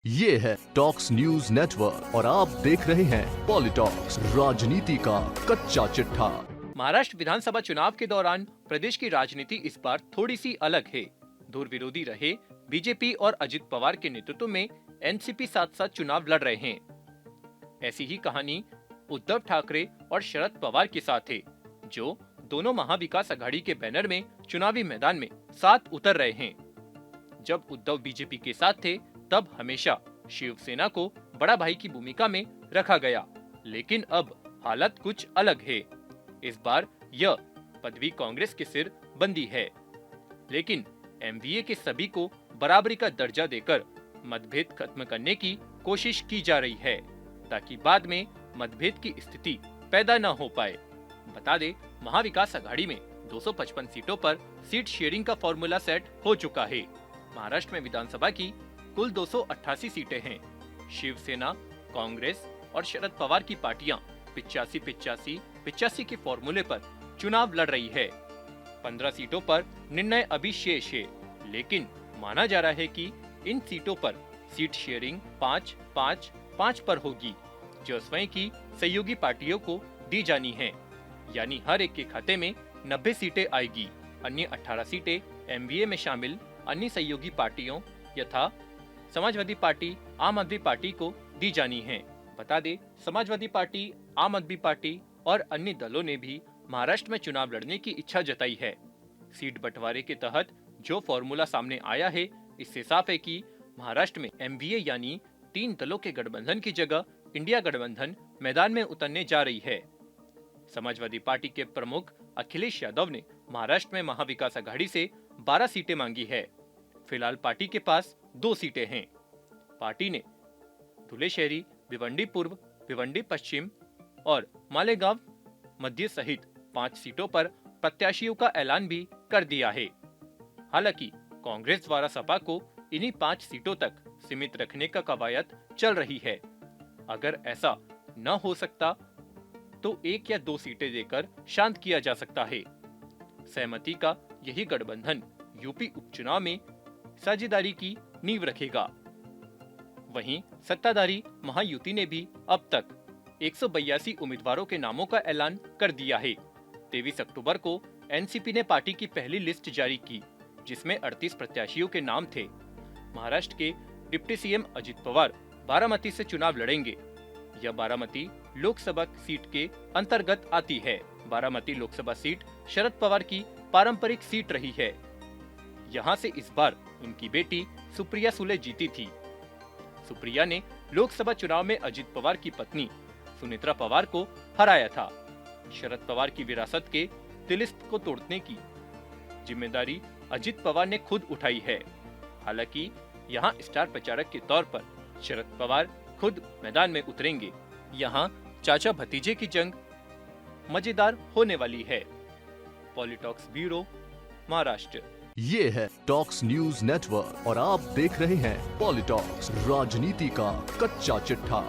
ये है talks news network और आप देख रहे हैं पॉलिटॉक्स, राजनीति का कच्चा चिट्ठा। महाराष्ट्र विधानसभा चुनाव के दौरान प्रदेश की राजनीति इस बार थोड़ी सी अलग है। दूर विरोधी रहे बीजेपी और अजित पवार के नेतृत्व में एनसीपी साथ साथ चुनाव लड़ रहे हैं। ऐसी ही कहानी उद्धव ठाकरे और शरद पवार के साथ है, जो दोनों महाविकास अघाड़ी के बैनर में चुनावी मैदान में साथ उतर रहे हैं। जब उद्धव बीजेपी के साथ थे तब हमेशा शिवसेना को बड़ा भाई की भूमिका में रखा गया, लेकिन अब हालत कुछ अलग है। इस बार यह पदवी कांग्रेस के सिर बंदी है, लेकिन एमवीए के सभी को बराबरी का दर्जा देकर मतभेद खत्म करने की कोशिश की जा रही है, ताकि बाद में मतभेद की स्थिति पैदा न हो पाए। बता दे, महाविकास अघाड़ी में 255 सीटों पर सीट शेयरिंग का फॉर्मूला सेट हो चुका है। महाराष्ट्र में विधानसभा की कुल 288 सीटें हैं। शिवसेना, कांग्रेस और शरद पवार की पार्टियां 85-85 के फॉर्मूले पर चुनाव लड़ रही है। 15 सीटों पर निर्णय अभी शेष है, लेकिन माना जा रहा है कि इन सीटों पर सीट शेयरिंग 5-5-5 पर होगी, जो स्वयं की सहयोगी पार्टियों को दी जानी है। यानी हर एक के खाते में 90 सीटें आएगी। अन्य 18 सीटें एमवीए में शामिल अन्य सहयोगी पार्टियों यथा समाजवादी पार्टी, आम आदमी पार्टी को दी जानी है। बता दे, समाजवादी पार्टी, आम आदमी पार्टी और अन्य दलों ने भी महाराष्ट्र में चुनाव लड़ने की इच्छा जताई है। सीट बंटवारे के तहत जो फॉर्मूला सामने आया है, इससे साफ है कि महाराष्ट्र में एमवीए यानी 3 दलों के गठबंधन की जगह इंडिया गठबंधन मैदान में उतरने जा रही है। समाजवादी पार्टी के प्रमुख अखिलेश यादव ने महाराष्ट्र में महाविकास अघाड़ी से 12 सीटें मांगी है। फिलहाल पार्टी के पास 2 सीटें हैं। पार्टी ने धुले शहरी, भिवंडी पूर्व, भिवंडी पश्चिम और मालेगांव मध्य सहित 5 सीटों पर प्रत्याशियों का ऐलान भी कर दिया है। हालांकि कांग्रेस द्वारा सपा को इन्हीं 5 सीटों तक सीमित रखने का कवायद चल रही है। अगर ऐसा न हो सकता तो 1 या 2 सीटें देकर शांत किया जा सकता है। सहमति का यही गठबंधन यूपी उपचुनाव में साझेदारी की नींव रखेगा। वहीं सत्ताधारी महायुति ने भी अब तक 182 उम्मीदवारों के नामों का ऐलान कर दिया है। 23 अक्टूबर को एनसीपी ने पार्टी की पहली लिस्ट जारी की, जिसमें 38 प्रत्याशियों के नाम थे। महाराष्ट्र के डिप्टी सीएम अजित पवार बारामती से चुनाव लड़ेंगे। यह बारामती लोकसभा सीट के अंतर्गत आती है। बारामती लोकसभा सीट शरद पवार की पारंपरिक सीट रही है। यहाँ से इस बार उनकी बेटी सुप्रिया सुले जीती थी। सुप्रिया ने लोकसभा चुनाव में अजित पवार की पत्नी सुनेत्रा पवार को हराया था। शरद पवार की विरासत के तिलिस्म को तोड़ने की जिम्मेदारी अजित पवार ने खुद उठाई है। हालांकि यहाँ स्टार प्रचारक के तौर पर शरद पवार खुद मैदान में उतरेंगे। यहाँ चाचा भतीजे की जंग मजेदार होने वाली है। पॉलिटॉक्स ब्यूरो, महाराष्ट्र। ये है टॉक्स न्यूज नेटवर्क और आप देख रहे हैं पॉलिटॉक्स, राजनीति का कच्चा चिट्ठा।